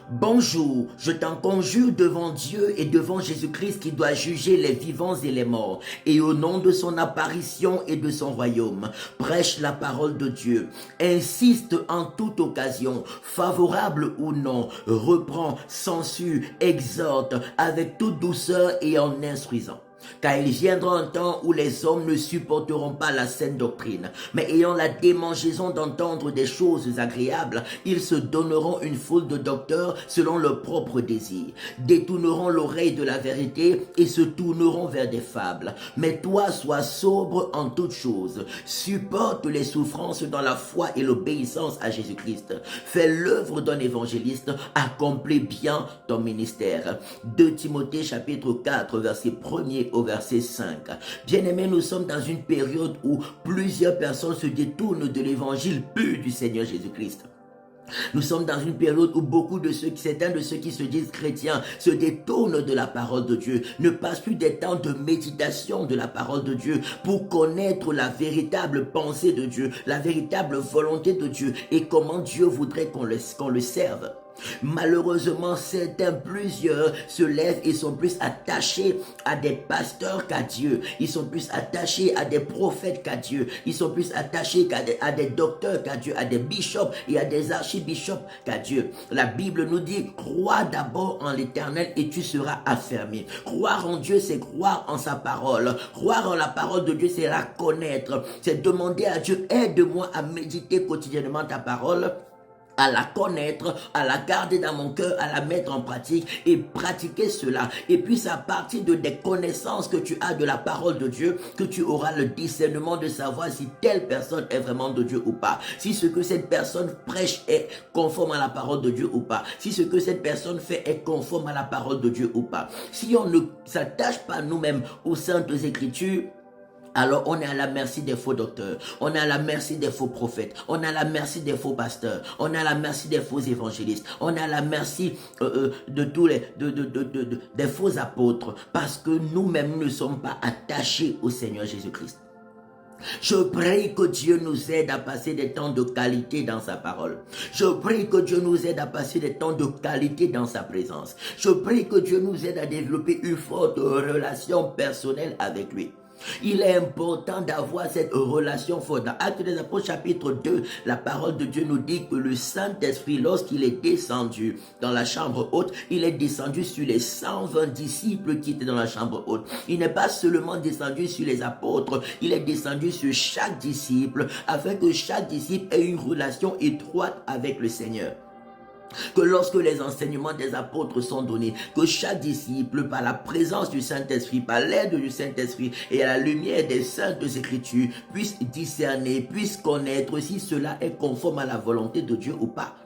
Bonjour, je t'en conjure devant Dieu et devant Jésus-Christ qui doit juger les vivants et les morts, et au nom de son apparition et de son royaume, prêche la parole de Dieu, insiste en toute occasion, favorable ou non, reprend, censure, exhorte avec toute douceur et en instruisant. Car il viendra un temps où les hommes ne supporteront pas la saine doctrine, mais ayant la démangeaison d'entendre des choses agréables, ils se donneront une foule de docteurs selon leur propre désir, détourneront l'oreille de la vérité et se tourneront vers des fables. Mais toi, sois sobre en toutes choses, supporte les souffrances dans la foi et l'obéissance à Jésus-Christ. Fais l'œuvre d'un évangéliste, accomplis bien ton ministère. 2 Timothée chapitre 4, verset 1er au verset 5. Bien-aimés, nous sommes dans une période où plusieurs personnes se détournent de l'évangile pur du Seigneur Jésus-Christ. Nous sommes dans une période où certains de ceux qui se disent chrétiens se détournent de la parole de Dieu, ne passent plus des temps de méditation de la parole de Dieu pour connaître la véritable pensée de Dieu, la véritable volonté de Dieu et comment Dieu voudrait qu'on le serve. Malheureusement, plusieurs se lèvent et sont plus attachés à des pasteurs qu'à Dieu. Ils sont plus attachés à des prophètes qu'à Dieu. Ils sont plus attachés à des docteurs qu'à Dieu, à des bishops et à des archibishops qu'à Dieu. La Bible nous dit, crois d'abord en l'Éternel et tu seras affermi. Croire en Dieu, c'est croire en sa parole. Croire en la parole de Dieu, c'est la connaître. C'est demander à Dieu, aide-moi à méditer quotidiennement ta parole, à la connaître, à la garder dans mon cœur, à la mettre en pratique et pratiquer cela. Et puis c'est à partir de des connaissances que tu as de la parole de Dieu que tu auras le discernement de savoir si telle personne est vraiment de Dieu ou pas. Si ce que cette personne prêche est conforme à la parole de Dieu ou pas. Si ce que cette personne fait est conforme à la parole de Dieu ou pas. Si on ne s'attache pas nous-mêmes aux saintes écritures, alors on est à la merci des faux docteurs, on est à la merci des faux prophètes, on est à la merci des faux pasteurs, on est à la merci des faux évangélistes, on est à la merci de tous des faux apôtres, parce que nous-mêmes ne sommes pas attachés au Seigneur Jésus-Christ. Je prie que Dieu nous aide à passer des temps de qualité dans sa parole. Je prie que Dieu nous aide à passer des temps de qualité dans sa présence. Je prie que Dieu nous aide à développer une forte relation personnelle avec lui. Il est important d'avoir cette relation forte. Dans Actes des Apôtres chapitre 2, la parole de Dieu nous dit que le Saint-Esprit, lorsqu'il est descendu dans la chambre haute, il est descendu sur les 120 disciples qui étaient dans la chambre haute. Il n'est pas seulement descendu sur les apôtres, il est descendu sur chaque disciple afin que chaque disciple ait une relation étroite avec le Seigneur. Que lorsque les enseignements des apôtres sont donnés, que chaque disciple, par la présence du Saint-Esprit, par l'aide du Saint-Esprit et à la lumière des saintes écritures, puisse discerner, puisse connaître si cela est conforme à la volonté de Dieu ou pas.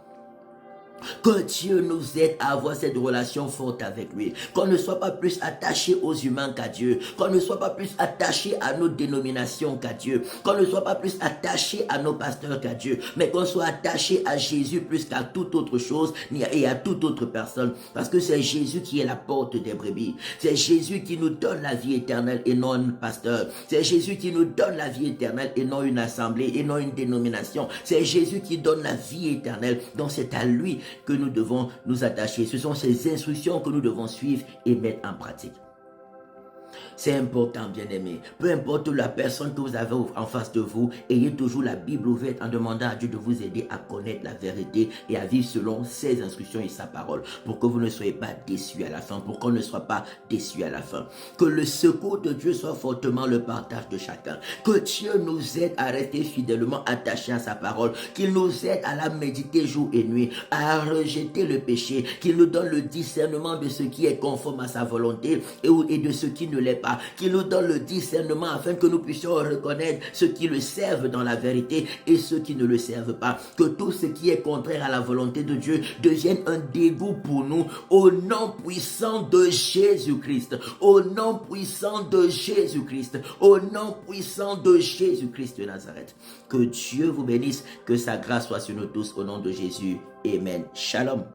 Que Dieu nous aide à avoir cette relation forte avec lui. Qu'on ne soit pas plus attaché aux humains qu'à Dieu. Qu'on ne soit pas plus attaché à nos dénominations qu'à Dieu. Qu'on ne soit pas plus attaché à nos pasteurs qu'à Dieu. Mais qu'on soit attaché à Jésus plus qu'à toute autre chose et à toute autre personne. Parce que c'est Jésus qui est la porte des brebis. C'est Jésus qui nous donne la vie éternelle et non un pasteur. C'est Jésus qui nous donne la vie éternelle et non une assemblée et non une dénomination. C'est Jésus qui donne la vie éternelle. Donc c'est à lui que nous devons nous attacher. Ce sont ces instructions que nous devons suivre et mettre en pratique. C'est important, bien-aimé. Peu importe la personne que vous avez en face de vous, ayez toujours la Bible ouverte en demandant à Dieu de vous aider à connaître la vérité et à vivre selon ses instructions et sa parole, pour que vous ne soyez pas déçus à la fin, pour qu'on ne soit pas déçus à la fin. Que le secours de Dieu soit fortement le partage de chacun. Que Dieu nous aide à rester fidèlement attachés à sa parole, qu'il nous aide à la méditer jour et nuit, à rejeter le péché, qu'il nous donne le discernement de ce qui est conforme à sa volonté et de ce qui ne l'est pas, qu'il nous donne le discernement afin que nous puissions reconnaître ceux qui le servent dans la vérité et ceux qui ne le servent pas. Que tout ce qui est contraire à la volonté de Dieu devienne un dégoût pour nous au nom puissant de Jésus-Christ. Au nom puissant de Jésus-Christ. Au nom puissant de Jésus-Christ de Nazareth. Que Dieu vous bénisse, que sa grâce soit sur nous tous au nom de Jésus. Amen. Shalom.